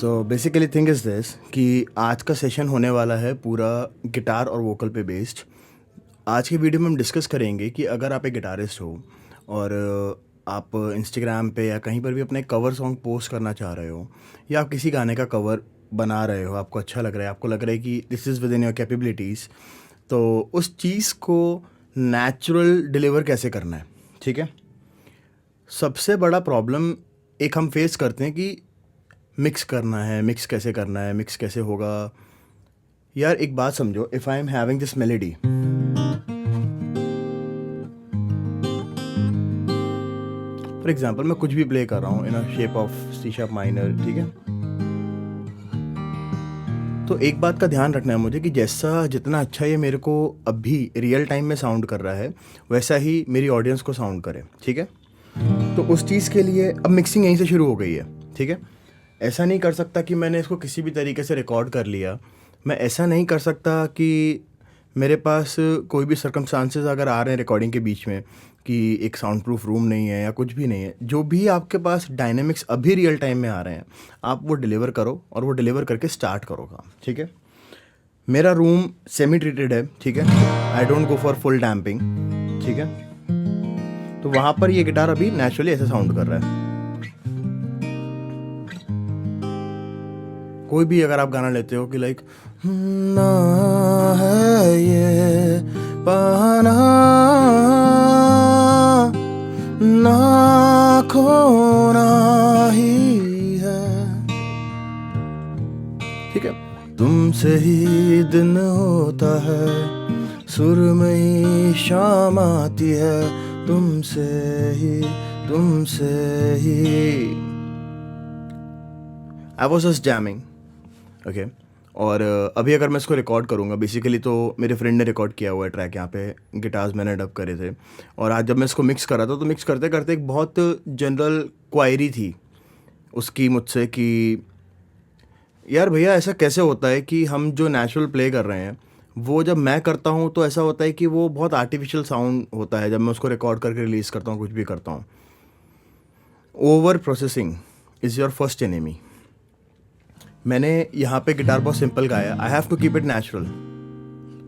So basically thing is this कि आज का सेशन होने वाला है पूरा गिटार और वोकल पे बेस्ड। आज की वीडियो में हम डिस्कस करेंगे कि अगर आप एक गिटारिस्ट हो और आप इंस्टाग्राम पे या कहीं पर भी अपने कवर सॉन्ग पोस्ट करना चाह रहे हो या आप किसी गाने का कवर बना रहे हो, आपको अच्छा लग रहा है, आपको लग रहा है कि this is with in your capabilities, तो उस चीज़ को नेचुरल डिलीवर कैसे करना है। ठीक है, सबसे बड़ा प्रॉब्लम एक हम फेस करते हैं कि मिक्स करना है, मिक्स कैसे करना है, मिक्स कैसे होगा। यार एक बात समझो, if I am having this melody, for example मैं कुछ भी प्ले कर रहा हूँ in a shape of C sharp minor, ठीक है, तो एक बात का ध्यान रखना है मुझे कि जैसा जितना अच्छा ये मेरे को अभी रियल टाइम में साउंड कर रहा है वैसा ही मेरी ऑडियंस को साउंड करे। ठीक है, तो उस चीज़ के लिए अब मिक्सिंग यहीं से शुरू हो गई है। ठीक है, ऐसा नहीं कर सकता कि मैंने इसको किसी भी तरीके से रिकॉर्ड कर लिया। मैं ऐसा नहीं कर सकता कि मेरे पास कोई भी सर्कमस्टांसेस अगर आ रहे हैं रिकॉर्डिंग के बीच में कि एक साउंड प्रूफ रूम नहीं है या कुछ भी नहीं है, जो भी आपके पास डायनेमिक्स अभी रियल टाइम में आ रहे हैं आप वो डिलीवर करो और वो डिलीवर करके स्टार्ट करो काम। ठीक है, मेरा रूम सेमी ट्रीटेड है। ठीक है, I don't go for full damping. ठीक है, तो वहाँ पर ये गिटार अभी नेचुरली ऐसा साउंड कर रहा है। कोई भी अगर आप गाना लेते हो कि लाइक ना है ये बहाना ना खोना ही है, ठीक है, तुमसे ही दिन होता है, सुरमई शाम आती है, तुमसे ही I was just jamming. Okay, और अभी अगर मैं इसको रिकॉर्ड करूँगा, बेसिकली तो मेरे फ्रेंड ने रिकॉर्ड किया हुआ है ट्रैक, यहाँ पे गिटार्स मैंने डब करे थे, और आज जब मैं इसको मिक्स कर रहा था तो मिक्स करते करते एक बहुत जनरल क्वायरी थी उसकी मुझसे कि यार भैया ऐसा कैसे होता है कि हम जो नेचुरल प्ले कर रहे हैं वो जब मैं करता हूँ तो ऐसा होता है कि वो बहुत आर्टिफिशियल साउंड होता है जब मैं उसको रिकॉर्ड करके रिलीज़ करता हूँ, कुछ भी करता हूँ। Over processing is your first enemy. मैंने यहाँ पे गिटार बहुत सिंपल गाया, I have to keep it natural.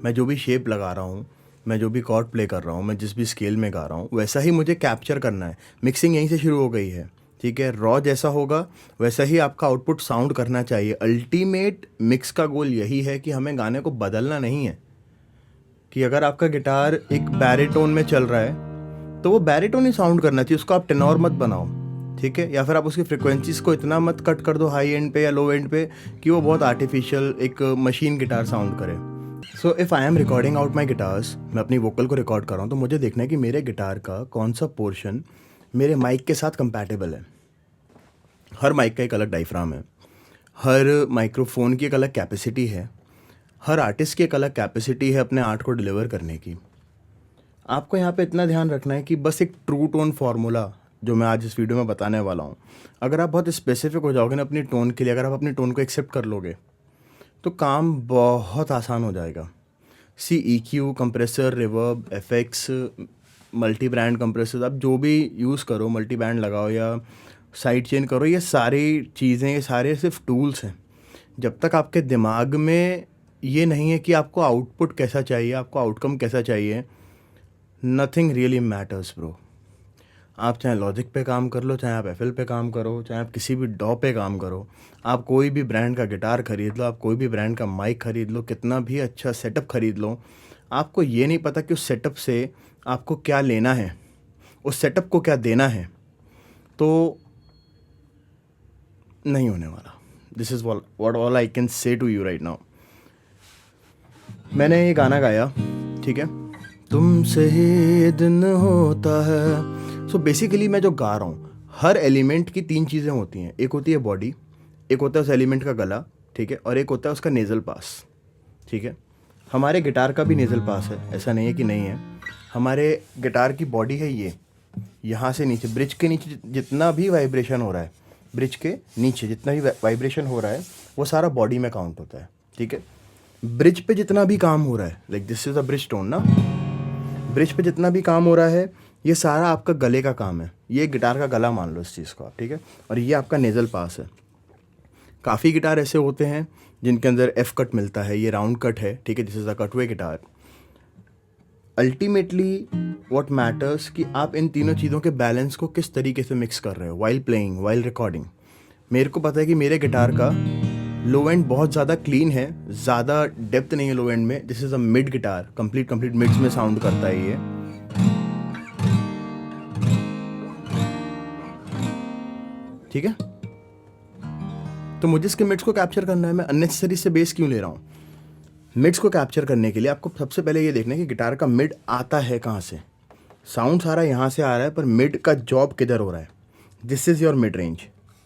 मैं जो भी शेप लगा रहा हूँ, मैं जो भी कॉर्ड प्ले कर रहा हूँ, मैं जिस भी स्केल में गा रहा हूँ वैसा ही मुझे कैप्चर करना है। मिक्सिंग यहीं से शुरू हो गई है। ठीक है, रॉ जैसा होगा वैसा ही आपका आउटपुट साउंड करना चाहिए। अल्टीमेट मिक्स का गोल यही है कि हमें गाने को बदलना नहीं है। कि अगर आपका गिटार एक बैरिटोन में चल रहा है तो वो बैरिटोन ही साउंड करना चाहिए, उसको आप टेनोर मत बनाओ। ठीक है, या फिर आप उसकी फ्रिक्वेंसीज को इतना मत कट कर दो हाई एंड पे या लो एंड पे कि वो बहुत आर्टिफिशियल एक मशीन गिटार साउंड करे। So if I M recording out my guitars, मैं अपनी वोकल को रिकॉर्ड कर रहा हूँ तो मुझे देखना है कि मेरे गिटार का कौन सा पोर्शन मेरे माइक के साथ कंपैटिबल है। हर माइक का एक अलग डायफ्राम है, हर माइक्रोफोन की एक अलग कैपेसिटी है, हर आर्टिस्ट की एक अलग कैपेसिटी है अपने आर्ट को डिलीवर करने की। आपको यहाँ पे इतना ध्यान रखना है कि बस एक ट्रू टोन फार्मूला जो मैं आज इस वीडियो में बताने वाला हूँ, अगर आप बहुत स्पेसिफिक हो जाओगे ना अपनी टोन के लिए, अगर आप अपनी टोन को एक्सेप्ट कर लोगे तो काम बहुत आसान हो जाएगा। C E Q, compressor, reverb, effects, multi brand compressor, आप जो भी यूज़ करो, मल्टी बैंड लगाओ या साइड चेन करो, ये सारी चीज़ें, ये सारे सिर्फ टूल्स हैं। जब तक आपके दिमाग में ये नहीं है कि आपको आउटपुट कैसा चाहिए, आपको आउटकम कैसा चाहिए, नथिंग रियली मैटर्स ब्रो। आप चाहे लॉजिक पे काम कर लो, चाहे आप एफएल पे काम करो, चाहे आप किसी भी डॉ पे काम करो, आप कोई भी ब्रांड का गिटार खरीद लो, आप कोई भी ब्रांड का माइक खरीद लो, कितना भी अच्छा सेटअप खरीद लो, आपको ये नहीं पता कि उस सेटअप से आपको क्या लेना है, उस सेटअप को क्या देना है, तो नहीं होने वाला। This is what all I can say to you right now. मैंने ये गाना गाया, ठीक है, तुमसे ही दिन होता है। सो बेसिकली मैं जो गा रहा हूँ, हर एलिमेंट की तीन चीज़ें होती हैं। एक होती है बॉडी, एक होता है उस एलिमेंट का गला, ठीक है, और एक होता है उसका नेज़ल पास। ठीक है, हमारे गिटार का भी नेज़ल पास है, ऐसा नहीं है कि नहीं है। हमारे गिटार की बॉडी है ये, यहाँ से नीचे ब्रिज के नीचे जितना भी वाइब्रेशन हो रहा है, ब्रिज के नीचे जितना भी वाइब्रेशन हो रहा है वो सारा बॉडी में काउंट होता है। ठीक है, ब्रिज पे जितना भी काम हो रहा है, like this is a bridge tone ना, ब्रिज पे जितना भी काम हो रहा है ये सारा आपका गले का काम है। ये गिटार का गला मान लो इस चीज़ को आप, ठीक है, और ये आपका नेज़ल पास है। काफ़ी गिटार ऐसे होते हैं जिनके अंदर एफ कट मिलता है, ये राउंड कट है, ठीक है, this is a cutaway guitar. Ultimately what matters कि आप इन तीनों चीज़ों के बैलेंस को किस तरीके से मिक्स कर रहे हो वाइल प्लेइंग, वाइल रिकॉर्डिंग। मेरे को पता है कि मेरे गिटार का लो एंड बहुत ज़्यादा क्लीन है, ज़्यादा डेप्थ नहीं है लो एंड में। This is a mid guitar, complete mids में साउंड करता है ये, ठीक है। तो मुझे इसके मिड्स को कैप्चर करना है, मैं अननेसेसरी से बेस क्यों ले रहा हूँ? मिड्स को कैप्चर करने के लिए आपको सबसे पहले ये देखना है कि गिटार का मिड आता है कहाँ से। साउंड सारा यहाँ से आ रहा है, पर मिड का जॉब किधर हो रहा है। This is your mid range,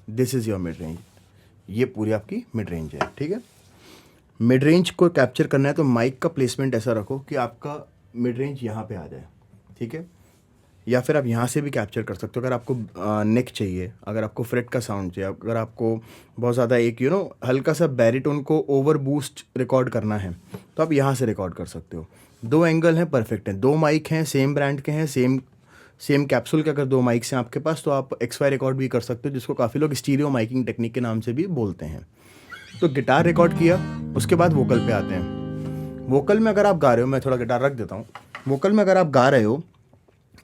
this is your mid range, ये पूरी आपकी मिड रेंज है, ठीक है। मिड रेंज को कैप्चर करना है तो माइक का प्लेसमेंट ऐसा रखो कि आपका मिड रेंज यहाँ पे आ जाए, ठीक है। या फिर आप यहाँ से भी कैप्चर कर सकते हो अगर आपको नेक चाहिए, अगर आपको फ्रेट का साउंड चाहिए, अगर आपको बहुत ज़्यादा एक हल्का सा बैरिटोन को ओवर बूस्ट रिकॉर्ड करना है तो आप यहाँ से रिकॉर्ड कर सकते हो। दो एंगल हैं, परफेक्ट हैं, दो माइक हैं, सेम ब्रांड के हैं, सेम कैप्सूल के अगर दो माइक्स हैं आपके पास तो आप XY रिकॉर्ड भी कर सकते हो, जिसको काफ़ी लोग स्टीरियो माइकिंग टेक्निक के नाम से भी बोलते हैं। तो गिटार रिकॉर्ड किया, उसके बाद वोकल पे आते हैं। वोकल में अगर आप गा रहे हो, मैं थोड़ा गिटार रख देता हूँ। वोकल में अगर आप गा रहे हो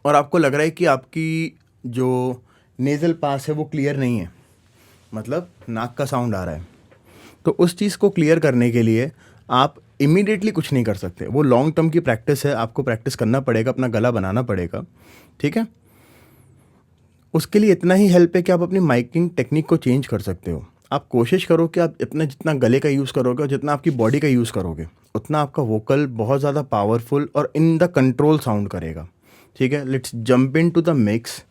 और आपको लग रहा है कि आपकी जो नेज़ल पास है वो क्लियर नहीं है, मतलब नाक का साउंड आ रहा है, तो उस चीज़ को क्लियर करने के लिए आप इमीडिएटली कुछ नहीं कर सकते। वो लॉन्ग टर्म की प्रैक्टिस है, आपको प्रैक्टिस करना पड़ेगा, अपना गला बनाना पड़ेगा, ठीक है। उसके लिए इतना ही हेल्प है कि आप अपनी माइकिंग टेक्निक को चेंज कर सकते हो। आप कोशिश करो कि आप इतना जितना गले का यूज़ करोगे और जितना आपकी बॉडी का यूज़ करोगे उतना आपका वोकल बहुत ज़्यादा पावरफुल और इन द कंट्रोल साउंड करेगा, ठीक है। Let's jump into the mix.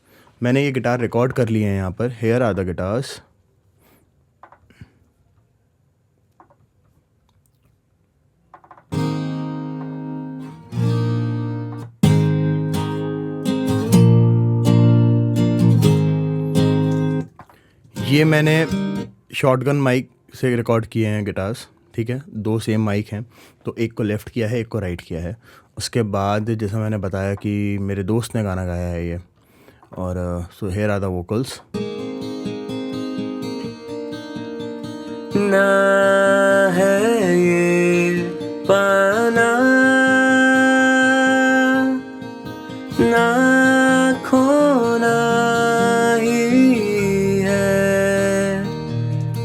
मैंने ये गिटार रिकॉर्ड कर लिए हैं यहाँ पर, हेयर आर द गिटार्स। ये मैंने शॉटगन माइक से रिकॉर्ड किए हैं गिटार्स, ठीक है। दो सेम माइक हैं, तो एक को लेफ़्ट किया है, एक को राइट किया है। उसके बाद जैसा मैंने बताया कि मेरे दोस्त ने गाना गाया है ये, और so here are the vocals. ना है ये पाना, ना खोना ही है,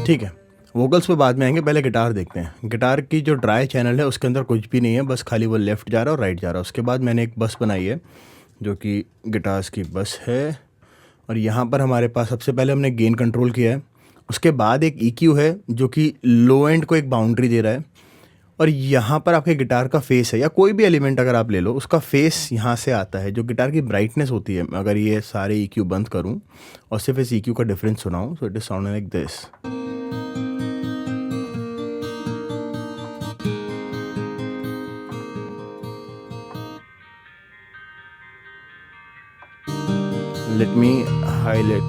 ठीक है। वोकल्स पे बाद में आएंगे, पहले गिटार देखते हैं। गिटार की जो ड्राई चैनल है उसके अंदर कुछ भी नहीं है, बस खाली वो लेफ़्ट जा रहा है और राइट जा रहा है। उसके बाद मैंने एक बस बनाई है जो कि गिटार्स की बस है, और यहाँ पर हमारे पास सबसे पहले हमने गेन कंट्रोल किया है। उसके बाद एक EQ है जो कि लो एंड को एक बाउंड्री दे रहा है, और यहाँ पर आपके गिटार का फेस है, या कोई भी एलिमेंट अगर आप ले लो उसका फेस यहाँ से आता है। जो गिटार की ब्राइटनेस होती है, अगर ये सारे EQ बंद करूँ और सिर्फ इस EQ का डिफरेंस सुनाऊँ, so it is sound like this. Let me highlight.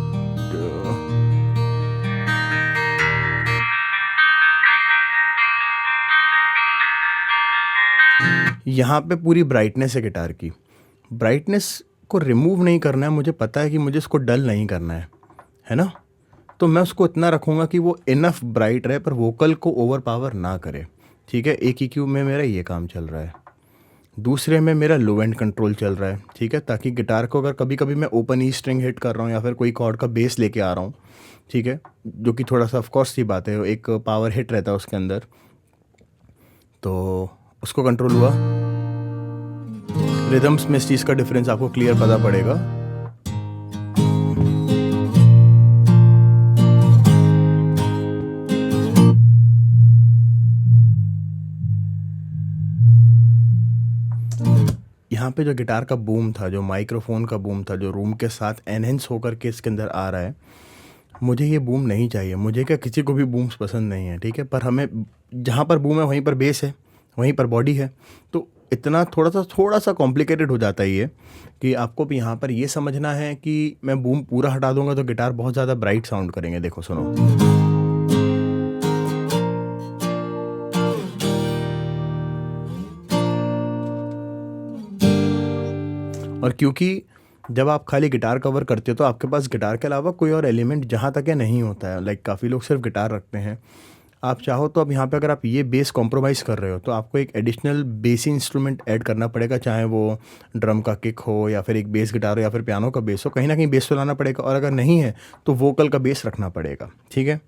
यहाँ पे पूरी ब्राइटनेस है गिटार की। ब्राइटनेस को रिमूव नहीं करना है, मुझे पता है कि मुझे इसको डल नहीं करना है ना। तो मैं उसको इतना रखूँगा कि वो इनफ ब्राइट रहे पर वोकल को ओवर पावर ना करे, ठीक है। एक EQ में मेरा ये काम चल रहा है, दूसरे में मेरा लो एंड कंट्रोल चल रहा है, ठीक है। ताकि गिटार को अगर कभी कभी मैं ओपन ई स्ट्रिंग हिट कर रहा हूँ या फिर कोई कॉर्ड का बेस लेके आ रहा हूँ, ठीक है, जो कि थोड़ा सा ऑफकोर्स सी बात है, एक पावर हिट रहता है उसके अंदर, तो उसको कंट्रोल हुआ। रिदम्स में इस चीज़ का डिफरेंस आपको क्लियर पता पड़ेगा। यहाँ पे जो गिटार का बूम था, जो माइक्रोफोन का बूम था, जो रूम के साथ एनहेंस होकर के इसके अंदर आ रहा है, मुझे ये बूम नहीं चाहिए। मुझे क्या, किसी को भी बूम्स पसंद नहीं है, ठीक है। पर हमें जहाँ पर बूम है वहीं पर बेस है, वहीं पर बॉडी है, तो इतना थोड़ा सा कॉम्प्लिकेटेड हो जाता है ये, कि आपको भी यहाँ पर ये समझना है कि मैं बूम पूरा हटा दूंगा तो गिटार बहुत ज़्यादा ब्राइट साउंड करेंगे। देखो सुनो, और क्योंकि जब आप खाली गिटार कवर करते हो तो आपके पास गिटार के अलावा कोई और एलिमेंट जहाँ तक है नहीं होता है। लाइक काफ़ी लोग सिर्फ गिटार रखते हैं। आप चाहो तो अब यहाँ पे अगर आप ये बेस कॉम्प्रोमाइज़ कर रहे हो तो आपको एक एडिशनल बेसी इंस्ट्रूमेंट ऐड करना पड़ेगा, चाहे वो ड्रम का किक हो या फिर एक बेस गिटार हो या फिर पियानो का बेस हो, कहीं ना कहीं बेस तो लाना पड़ेगा। और अगर नहीं है तो वोकल का बेस रखना पड़ेगा। ठीक है,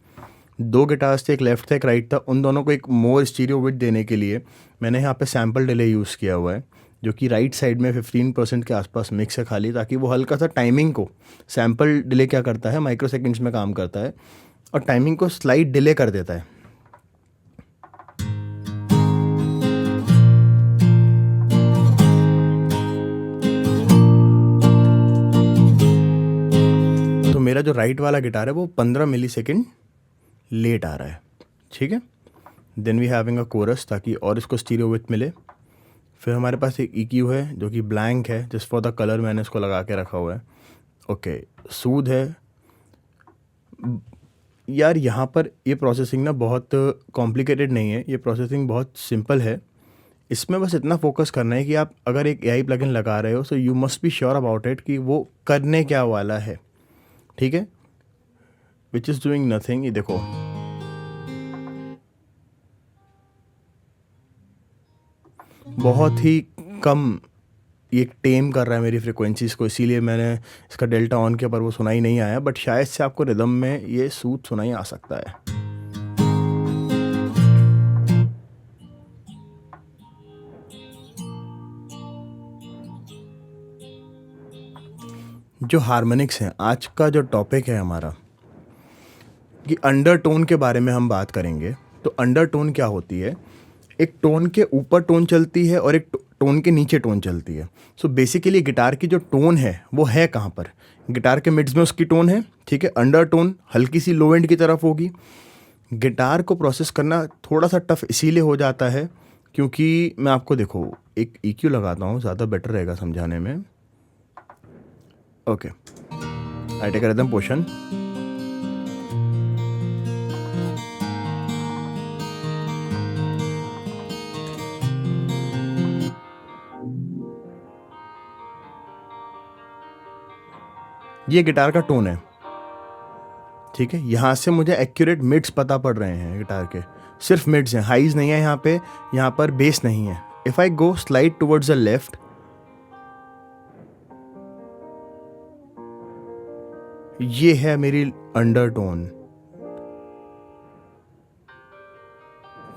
2 गिटार्स थे, एक लेफ्ट था एक राइट था। उन दोनों को एक मोर स्टीरियो विड्थ देने के लिए मैंने यहाँ पे सैम्पल डिले यूज़ किया हुआ है, जो कि राइट साइड में 15% के आसपास मिक्स है खाली, ताकि वो हल्का सा टाइमिंग को, सैम्पल डिले क्या करता है, माइक्रो सेकेंड्स में काम करता है और टाइमिंग को स्लाइड डिले कर देता है। तो मेरा जो राइट वाला गिटार है वो 15 मिलीसेकंड लेट आ रहा है। ठीक है, then we having a chorus, ताकि और इसको स्टीरियो विथ मिले। फिर हमारे पास एक EQ है जो कि ब्लैंक है, जस्ट फॉर द कलर मैंने इसको लगा के रखा हुआ है। ओके, सूद है। यार यहाँ पर ये प्रोसेसिंग ना बहुत कॉम्प्लिकेटेड नहीं है, ये प्रोसेसिंग बहुत सिंपल है। इसमें बस इतना फोकस करना है कि आप अगर एक AI प्लगइन लगा रहे हो, so you must be sure about it कि वो करने क्या वाला है। ठीक है, विच इज़ डूइंग नथिंग। ये देखो, बहुत ही कम ये टेम कर रहा है मेरी फ्रिक्वेंसीज़ को, इसीलिए मैंने इसका डेल्टा ऑन किया पर वो सुनाई नहीं आया। बट शायद से आपको रिदम में ये सूद सुनाई आ सकता है। जो हार्मोनिक्स हैं, आज का जो टॉपिक है हमारा कि अंडरटोन के बारे में हम बात करेंगे। तो अंडरटोन क्या होती है? एक टोन के ऊपर टोन चलती है और एक टोन के नीचे टोन चलती है। सो बेसिकली गिटार की जो टोन है वो है कहाँ पर? गिटार के मिड्स में उसकी टोन है। ठीक है, अंडरटोन हल्की सी लो एंड की तरफ होगी। गिटार को प्रोसेस करना थोड़ा सा टफ इसीलिए हो जाता है क्योंकि मैं आपको देखो एक EQ लगाता हूँ, ज़्यादा बेटर रहेगा समझाने में। Okay, I take rhythm portion. ये गिटार का टोन है। ठीक है, यहाँ से मुझे एक्यूरेट मिड्स पता पड़ रहे हैं गिटार के, सिर्फ मिड्स हैं, हाईज नहीं है यहाँ पे, यहाँ पर बेस नहीं है। If I go slide towards the left, ये है मेरी अंडरटोन,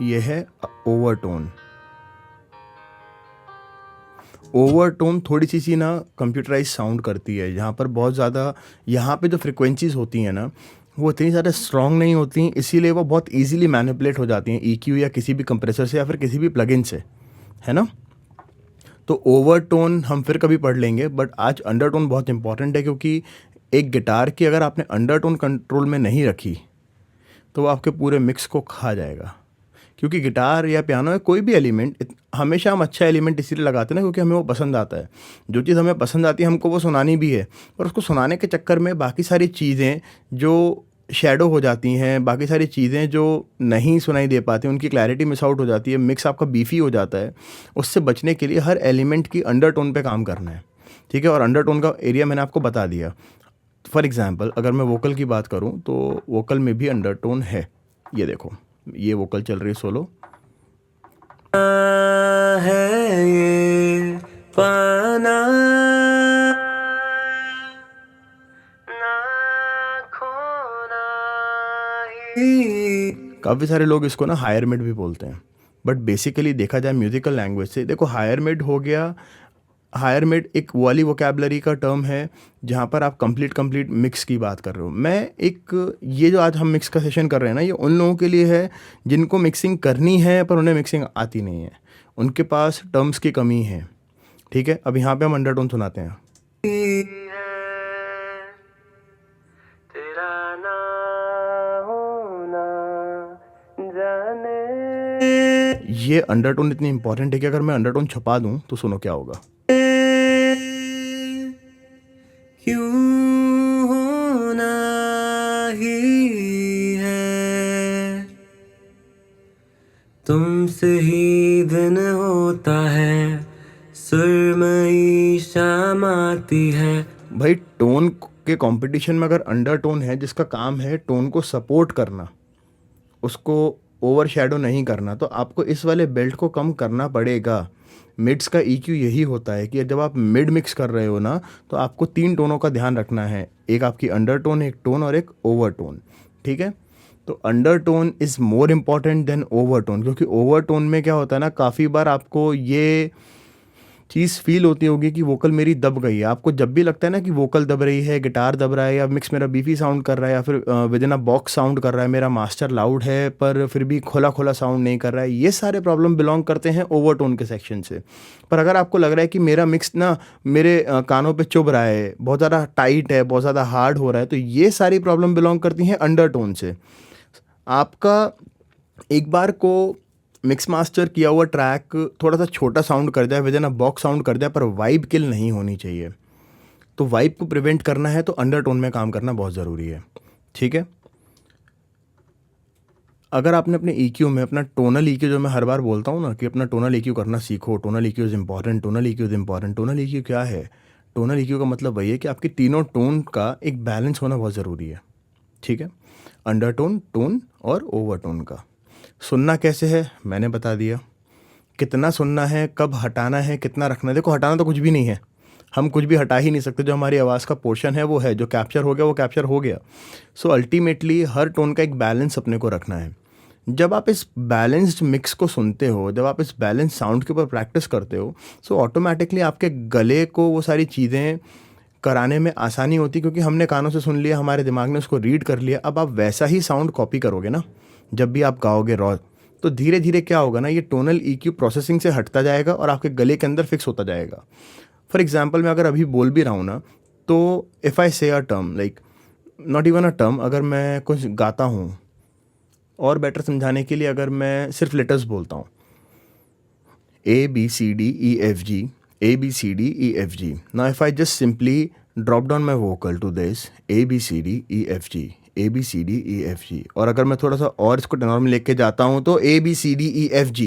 ये है ओवरटोन। ओवरटोन थोड़ी सी ना कंप्यूटराइज साउंड करती है, यहाँ पर बहुत ज़्यादा, यहाँ पे जो फ्रिक्वेंसीज होती हैं ना वो इतनी ज़्यादा स्ट्रॉन्ग नहीं होती, इसीलिए वो बहुत इजीली मैनिपुलेट हो जाती हैं EQ या किसी भी कंप्रेसर से या फिर किसी भी प्लगइन से, है ना। तो ओवरटोन हम फिर कभी पढ़ लेंगे, बट आज अंडरटोन बहुत इंपॉर्टेंट है क्योंकि एक गिटार की अगर आपने अंडरटोन कंट्रोल में नहीं रखी तो वो आपके पूरे मिक्स को खा जाएगा। क्योंकि गिटार या पियानो या कोई भी एलिमेंट, हमेशा हम अच्छा एलिमेंट इसीलिए लगाते हैं ना क्योंकि हमें वो पसंद आता है। जो चीज़ हमें पसंद आती है हमको वो सुनानी भी है, और उसको सुनाने के चक्कर में बाकी सारी चीज़ें जो शैडो हो जाती हैं, बाकी सारी चीज़ें जो नहीं सुनाई दे पाती, उनकी क्लैरिटी मिस आउट हो जाती है, मिक्स आपका बीफी हो जाता है। उससे बचने के लिए हर एलिमेंट की अंडरटोन पे काम करना है। ठीक है, और अंडरटोन का एरिया मैंने आपको बता दिया। फॉर एग्जांपल अगर मैं वोकल की बात करूं तो वोकल में भी अंडरटोन है। ये देखो, ये वोकल चल रही है सोलो, है ये पाना ना खोना ही। काफ़ी सारे लोग इसको ना हायर मिड भी बोलते हैं, बट बेसिकली देखा जाए म्यूजिकल लैंग्वेज से, देखो हायर मिड हो गया, हायर मिड एक वाली वोकेबलरी का टर्म है जहाँ पर आप कंप्लीट मिक्स की बात कर रहे हो। मैं एक, ये जो आज हम मिक्स का सेशन कर रहे हैं ना, ये उन लोगों के लिए है जिनको मिक्सिंग करनी है पर उन्हें मिक्सिंग आती नहीं है, उनके पास टर्म्स की कमी है। ठीक है, अब यहाँ पे हम अंडरटोन सुनाते हैं। तेरा ना होना जाने। ये अंडरटोन इतनी इंपॉर्टेंट है कि अगर मैं अंडरटोन छुपा दूं तो सुनो क्या होगा। क्यों होना ही है, तुमसे ही दिन होता है, सुरमई शाम आती है, भाई टोन के कंपटीशन में अगर अंडरटोन है जिसका काम है टोन को सपोर्ट करना, उसको ओवरशैडो नहीं करना, तो आपको इस वाले बेल्ट को कम करना पड़ेगा। मिड्स का ईक्यू यही होता है कि जब आप मिड मिक्स कर रहे हो ना, तो आपको 3 टोनों का ध्यान रखना है, एक आपकी अंडरटोन, एक टोन और एक ओवरटोन। ठीक है, तो undertone is more important than overtone, क्योंकि ओवरटोन में क्या होता है ना, काफ़ी बार आपको ये चीज़ फील होती होगी कि वोकल मेरी दब गई है। आपको जब भी लगता है ना कि वोकल दब रही है, गिटार दब रहा है, या मिक्स मेरा बीफी साउंड कर रहा है, या फिर with in a box sound कर रहा है, मेरा मास्टर लाउड है पर फिर भी खोला खोला साउंड नहीं कर रहा है, ये सारे प्रॉब्लम बिलोंग करते हैं ओवरटोन के सेक्शन से। पर अगर आपको लग रहा है कि मेरा मिक्स ना मेरे कानों पे चुभ रहा है, बहुत ज़्यादा टाइट है, बहुत ज़्यादा हार्ड हो रहा है, तो ये सारी प्रॉब्लम बिलोंग करती हैं अंडरटोन से। आपका एक बार को मिक्स मास्टर किया हुआ ट्रैक थोड़ा सा छोटा साउंड कर जाए, with in a box sound कर जाए, पर वाइब किल नहीं होनी चाहिए। तो वाइब को प्रिवेंट करना है तो अंडरटोन में काम करना बहुत ज़रूरी है। ठीक है, अगर आपने अपने EQ में अपना टोनल EQ, जो मैं हर बार बोलता हूँ ना कि अपना टोनल EQ करना सीखो, tonal EQ is important, tonal EQ is important. Tonal EQ क्या है? टोनल EQ का मतलब वही है कि आपकी तीनों टोन का एक बैलेंस होना बहुत ज़रूरी है। ठीक है, अंडरटोन, टोन और ओवरटोन का। सुनना कैसे है मैंने बता दिया, कितना सुनना है, कब हटाना है, कितना रखना है। देखो, हटाना तो कुछ भी नहीं है, हम कुछ भी हटा ही नहीं सकते। जो हमारी आवाज़ का पोर्शन है वो है, जो कैप्चर हो गया वो कैप्चर हो गया। सो अल्टीमेटली हर टोन का एक बैलेंस अपने को रखना है। जब आप इस बैलेंस्ड मिक्स को सुनते हो, जब आप इस बैलेंस साउंड के ऊपर प्रैक्टिस करते हो, सो ऑटोमेटिकली आपके गले को वो सारी चीज़ें कराने में आसानी होती, क्योंकि हमने कानों से सुन लिया, हमारे दिमाग ने उसको रीड कर लिया। अब आप वैसा ही साउंड कॉपी करोगे ना जब भी आप गाओगे रॉ, तो धीरे धीरे क्या होगा ना, ये टोनल EQ प्रोसेसिंग से हटता जाएगा और आपके गले के अंदर फिक्स होता जाएगा। फॉर एग्जाम्पल, मैं अगर अभी बोल भी रहा हूँ ना, तो इफ़ आई से a term, like not even a term, अगर मैं कुछ गाता हूँ, और बेटर समझाने के लिए अगर मैं सिर्फ लेटर्स बोलता हूँ, ABCDEFG, ABCDEFG, now if I just simply drop down my vocal to this ABCDEFG, ABCDEFG, और अगर मैं थोड़ा सा और इसको टेनर में लेके जाता हूँ तो ABCDEFG,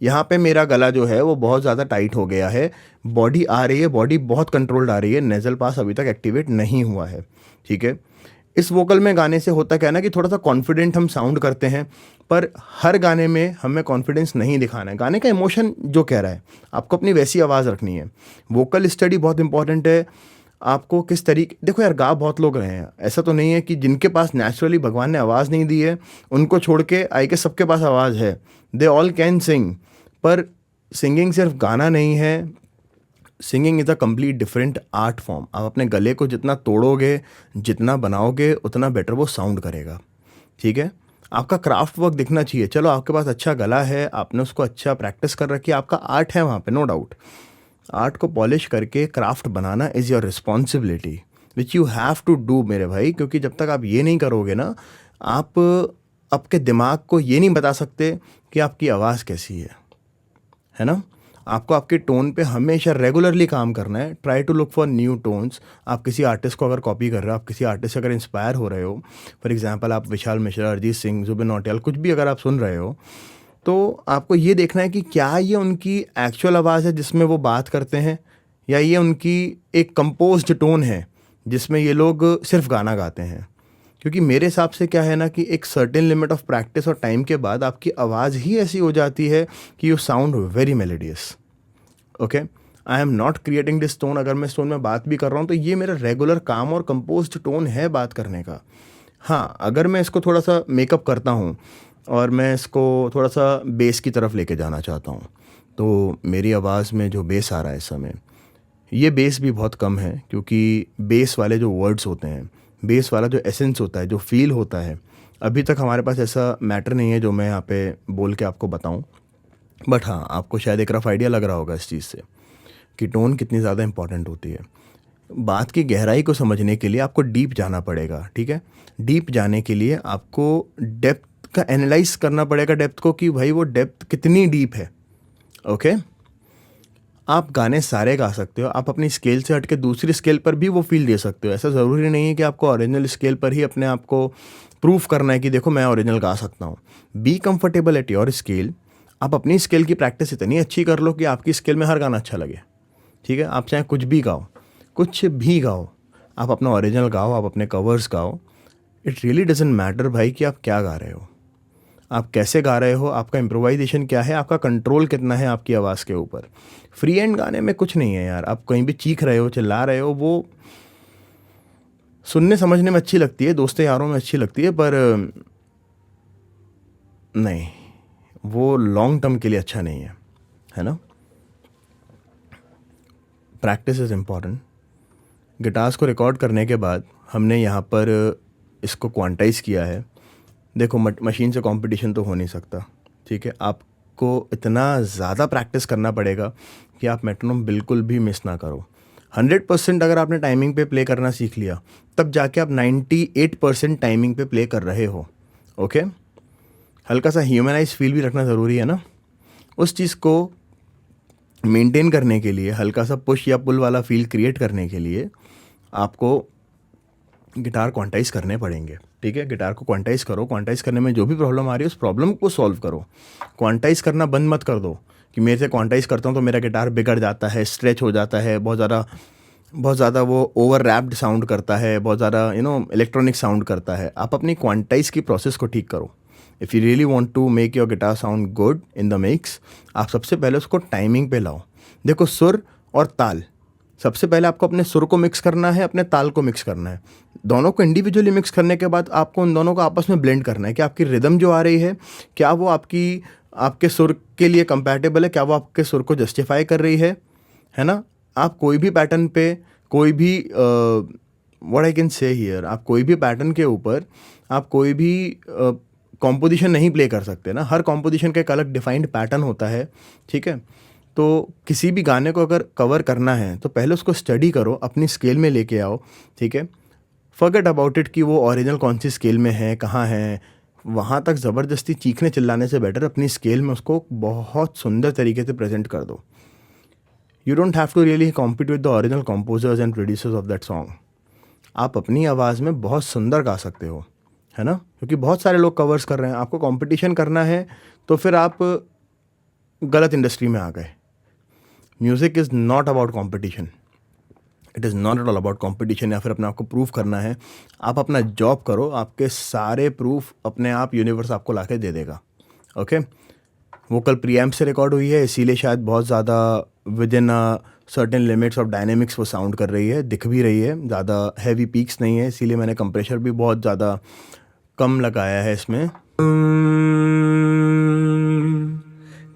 यहाँ पे मेरा गला जो है वो बहुत ज़्यादा टाइट हो गया है, बॉडी आ रही है, बॉडी बहुत कंट्रोल्ड आ रही है, नेज़ल पास अभी तक एक्टिवेट नहीं हुआ है। ठीक है, इस वोकल में गाने से होता क्या है ना कि थोड़ा सा कॉन्फिडेंट हम साउंड करते हैं, पर हर गाने में हमें कॉन्फिडेंस नहीं दिखाना है। गाने का इमोशन जो कह रहा है, आपको अपनी वैसी आवाज़ रखनी है। वोकल स्टडी बहुत इंपॉर्टेंट है। आपको किस तरीके, देखो यार, गा बहुत लोग रहे हैं, ऐसा तो नहीं है कि जिनके पास नेचुरली भगवान ने आवाज़ नहीं दी है उनको छोड़ के आई के सबके पास आवाज़ है, दे ऑल कैन सिंग। पर सिंगिंग सिर्फ गाना नहीं है, singing is a complete different art form. आप अपने गले को जितना तोड़ोगे, जितना बनाओगे, उतना बेटर वो साउंड करेगा। ठीक है, आपका क्राफ्ट वर्क दिखना चाहिए। चलो, आपके पास अच्छा गला है, आपने उसको अच्छा प्रैक्टिस कर रखी है, आपका आर्ट है वहाँ पे, नो डाउट। आर्ट को पॉलिश करके क्राफ्ट बनाना is your responsibility which you have to do मेरे भाई, क्योंकि जब तक आप ये नहीं करोगे ना, आप आपके दिमाग को ये नहीं बता सकते कि आपकी आवाज़ कैसी है ना। आपको आपके टोन पे हमेशा रेगुलरली काम करना है। Try to look for new tones. आप किसी आर्टिस्ट को अगर कॉपी कर रहे हो, आप किसी आर्टिस्ट से अगर इंस्पायर हो रहे हो, फॉर एग्जांपल आप विशाल मिश्रा, अरिजीत सिंह, जुबिन नौटियाल, कुछ भी अगर आप सुन रहे हो, तो आपको ये देखना है कि क्या ये उनकी एक्चुअल आवाज़ है जिसमें वो बात करते हैं, या ये उनकी एक कंपोज्ड टोन है जिसमें ये लोग सिर्फ गाना गाते हैं। क्योंकि मेरे हिसाब से क्या है ना कि एक सर्टेन लिमिट ऑफ प्रैक्टिस और टाइम के बाद आपकी आवाज़ ही ऐसी हो जाती है कि you sound very melodious. Okay, I am not creating this tone. अगर मैं इस टोन में बात भी कर रहा हूँ तो ये मेरा रेगुलर काम और कंपोज्ड टोन है बात करने का। हाँ, अगर मैं इसको थोड़ा सा मेकअप करता हूँ और मैं इसको थोड़ा सा बेस की तरफ लेके जाना चाहता हूँ, तो मेरी आवाज़ में जो बेस आ रहा है इस समय, ये बेस भी बहुत कम है, क्योंकि बेस वाले जो वर्ड्स होते हैं, बेस वाला जो एसेंस होता है, जो फील होता है, अभी तक हमारे पास ऐसा मैटर नहीं है जो मैं यहाँ पे बोल के आपको बताऊँ। बट हाँ, आपको शायद एक रफ आइडिया लग रहा होगा इस चीज़ से कि टोन कितनी ज़्यादा इंपॉर्टेंट होती है। बात की गहराई को समझने के लिए आपको डीप जाना पड़ेगा। ठीक है, डीप जाने के लिए आपको डेप्थ का एनालाइज करना पड़ेगा, डेप्थ को, कि भाई वो डेप्थ कितनी डीप है। ओके, आप गाने सारे गा सकते हो, आप अपनी स्केल से हट के दूसरी स्केल पर भी वो फील दे सकते हो। ऐसा ज़रूरी नहीं है कि आपको ओरिजिनल स्केल पर ही अपने आप को प्रूफ करना है कि देखो मैं ओरिजिनल गा सकता हूँ। Be comfortable at your scale. आप अपनी स्केल की प्रैक्टिस इतनी अच्छी कर लो कि आपकी स्केल में हर गाना अच्छा लगे। ठीक है, आप चाहे कुछ भी गाओ, कुछ भी गाओ, आप अपना ओरिजिनल गाओ, आप अपने कवर्स गाओ। इट रियली डजेंट मैटर भाई कि आप क्या गा रहे हो, आप कैसे गा रहे हो, आपका इम्प्रोवाइजेशन क्या है, आपका कंट्रोल कितना है आपकी आवाज़ के ऊपर। फ्री हैंड गाने में कुछ नहीं है यार, आप कहीं भी चीख रहे हो, चिल्ला रहे हो, वो सुनने समझने में अच्छी लगती है, दोस्तों यारों में अच्छी लगती है, पर नहीं, वो लॉन्ग टर्म के लिए अच्छा नहीं है ना। Practice is important. गिटार्स को रिकॉर्ड करने के बाद हमने यहाँ पर इसको क्वांटाइज़ किया है। देखो मशीन से कंपटीशन तो हो नहीं सकता, ठीक है। आपको इतना ज़्यादा प्रैक्टिस करना पड़ेगा कि आप मेट्रोनोम बिल्कुल भी मिस ना करो। 100% अगर आपने टाइमिंग पे प्ले करना सीख लिया, तब जाके आप 98% टाइमिंग पे प्ले कर रहे हो। ओके, हल्का सा ह्यूमनाइज फील भी रखना ज़रूरी है ना। उस चीज़ को मेंटेन करने के लिए, हल्का सा पुश या पुल वाला फील क्रिएट करने के लिए आपको गिटार क्वांटाइज़ करने पड़ेंगे, ठीक है। गिटार को क्वांटाइज़ करो, क्वांटाइज़ करने में जो भी प्रॉब्लम आ रही है उस प्रॉब्लम को सॉल्व करो। क्वांटाइज़ करना बंद मत कर दो कि मेरे से क्वांटाइज़ करता हूँ तो मेरा गिटार बिगड़ जाता है, स्ट्रेच हो जाता है, बहुत ज़्यादा वो ओवर रैप्ड साउंड करता है, बहुत ज़्यादा इलेक्ट्रॉनिक साउंड करता है। आप अपनी क्वांटाइज़ की प्रोसेस को ठीक करो। If you really want to make your guitar sound good in the mix, आप सबसे पहले उसको टाइमिंग पे लाओ। देखो, सुर और ताल, सबसे पहले आपको अपने सुर को मिक्स करना है, अपने ताल को मिक्स करना है। दोनों को इंडिविजुअली मिक्स करने के बाद आपको उन दोनों को आपस में ब्लेंड करना है कि आपकी रिदम जो आ रही है, क्या वो आपके सुर के लिए कंपैटिबल है, क्या वो आपके सुर को जस्टिफाई कर रही है ना। आप कोई भी पैटर्न पे, कोई भी व्हाट आई कैन से हियर, आप कोई भी पैटर्न के ऊपर आप कोई भी कॉम्पोजिशन नहीं प्ले कर सकते ना। हर कॉम्पोजिशन का एक अलग डिफाइंड पैटर्न होता है, ठीक है। तो किसी भी गाने को अगर कवर करना है तो पहले उसको स्टडी करो, अपनी स्केल में लेके आओ, ठीक है। फॉरगेट अबाउट इट कि वो ओरिजिनल कौन सी स्केल में है, कहाँ है, वहाँ तक ज़बरदस्ती चीखने चिल्लाने से बेटर अपनी स्केल में उसको बहुत सुंदर तरीके से प्रेजेंट कर दो। You don't have to really compete with the original composers and producers of that song. आप अपनी आवाज़ में बहुत सुंदर गा सकते हो, है ना, क्योंकि बहुत सारे लोग कवर्स कर रहे हैं। आपको कंपटीशन करना है तो फिर आप गलत इंडस्ट्री में आ गए। Music is not about competition, it is not at all about competition या फिर अपने आप को प्रूव करना है। आप अपना जॉब करो, आपके सारे प्रूफ अपने आप यूनिवर्स आपको लाके दे देगा। ओके, वोकल प्रीएम्प से रिकॉर्ड हुई है, इसीलिए शायद बहुत ज़्यादा with in certain limits of dynamics वो साउंड कर रही है, दिख भी रही है, ज़्यादा हैवी पीक्स नहीं है, इसीलिए मैंने कंप्रेशर भी बहुत ज़्यादा कम लगाया है इसमें।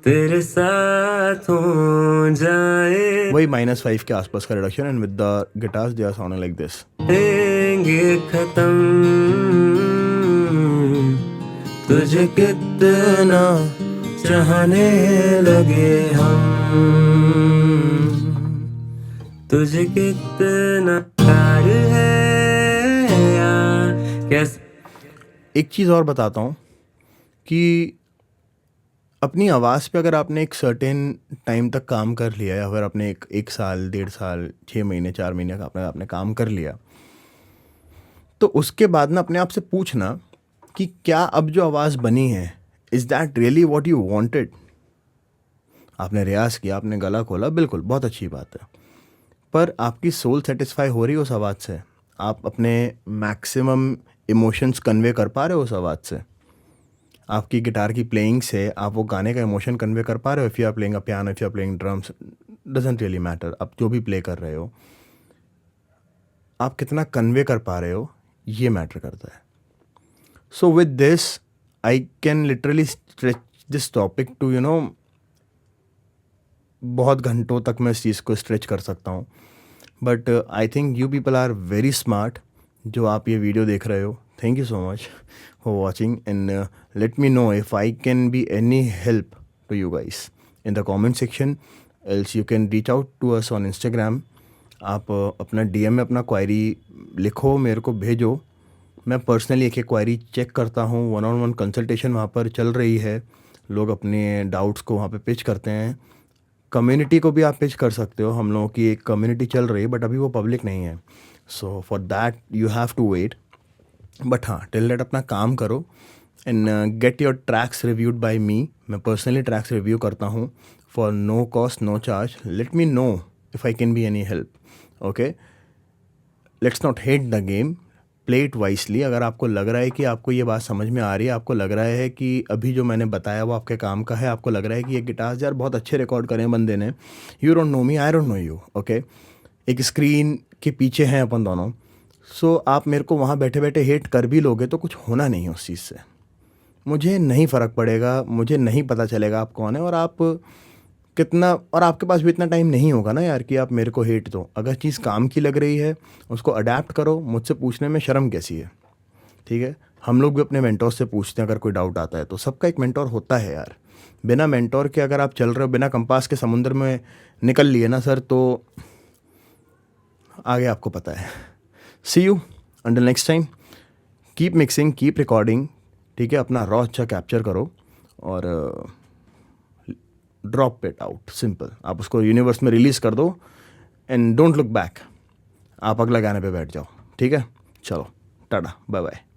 तेरे साथ हो जाए वही -5 के आसपास का reduction, and with the guitars they are sounding like this. देंगे खत्म तुझे कितना चाहने लगे हम, तुझे कितना प्यार है यार। कैसे एक चीज़ और बताता हूँ कि अपनी आवाज़ पे अगर आपने एक सर्टेन टाइम तक काम कर लिया, या फिर आपने एक साल, 1.5 साल, 6 महीने, 4 महीने का आपने काम कर लिया, तो उसके बाद ना अपने आप से पूछना कि क्या अब जो आवाज़ बनी है, is that really what you wanted. आपने रियाज़ किया, आपने गला खोला, बिल्कुल बहुत अच्छी बात है, पर आपकी सोल सेटिस्फाई हो रही है उस आवाज़ से? आप अपने मैक्सिमम इमोशंस कन्वे कर पा रहे हो उस आवाज़ से? आपकी गिटार की प्लेइंग से आप वो गाने का इमोशन कन्वे कर पा रहे हो? If you are playing a piano, if you are playing drums, doesn't really matter. आप जो भी प्ले कर रहे हो, आप कितना कन्वे कर पा रहे हो, ये मैटर करता है। So with this I can literally stretch this topic to बहुत घंटों तक मैं इस चीज़ को स्ट्रेच कर सकता हूँ, but I think you people are very smart जो आप ये वीडियो देख रहे हो। Thank you so much for watching, and let me know if I can be any help to you guys in the comment section, else you can reach out to us on Instagram. आप अपना DM में अपना query लिखो, मेरे को भेजो, मैं personally एक क्वायरी चेक करता हूँ। 1-on-1 कंसल्टेशन वहाँ पर चल रही है, लोग अपने डाउट्स को वहाँ पे पिच करते हैं। कम्युनिटी को भी आप पिच कर सकते हो, हम लोगों की एक कम्युनिटी चल रही है, बट अभी वो पब्लिक नहीं है, so for that you have to wait. But हाँ, टिल दैट अपना काम करो and get your tracks reviewed by me. मैं पर्सनली ट्रैक्स रिव्यू करता हूँ for no cost, no charge. Let me know if I can be any help. Okay, let's not hate the game, play it wisely. अगर आपको लग रहा है कि आपको ये बात समझ में आ रही है, आपको लग रहा है कि अभी जो मैंने बताया वो आपके काम का है, आपको लग रहा है कि ये गिटार्स यार बहुत अच्छे रिकॉर्ड करे हैं बंदे ने, you don't know me, I don't know you, okay. एक स्क्रीन के पीछे हैं अपन दोनों, सो आप मेरे को वहाँ बैठे बैठे हेट कर भी लोगे तो कुछ होना नहीं है उस चीज़ से। मुझे नहीं फ़र्क पड़ेगा, मुझे नहीं पता चलेगा आप कौन है और आप कितना, और आपके पास भी इतना टाइम नहीं होगा ना यार कि आप मेरे को हेट दो। अगर चीज़ काम की लग रही है उसको अडेप्ट करो, मुझसे पूछने में शर्म कैसी है, ठीक है। हम लोग भी अपने मेंटोर से पूछते हैं अगर कोई डाउट आता है, तो सबका एक मेंटोर होता है यार। बिना मेंटोर के अगर आप चल रहे हो, बिना कंपास के समुद्र में निकल लिए ना सर, तो आगे आपको पता है। See you until next time, keep mixing, keep recording, ठीक है। अपना रॉ अच्छा कैप्चर करो और ड्रॉप इट आउट, सिंपल। आप उसको यूनिवर्स में रिलीज़ कर दो एंड डोंट लुक बैक, आप अगला गाने पे बैठ जाओ, ठीक है। चलो टाटा, बाय बाय।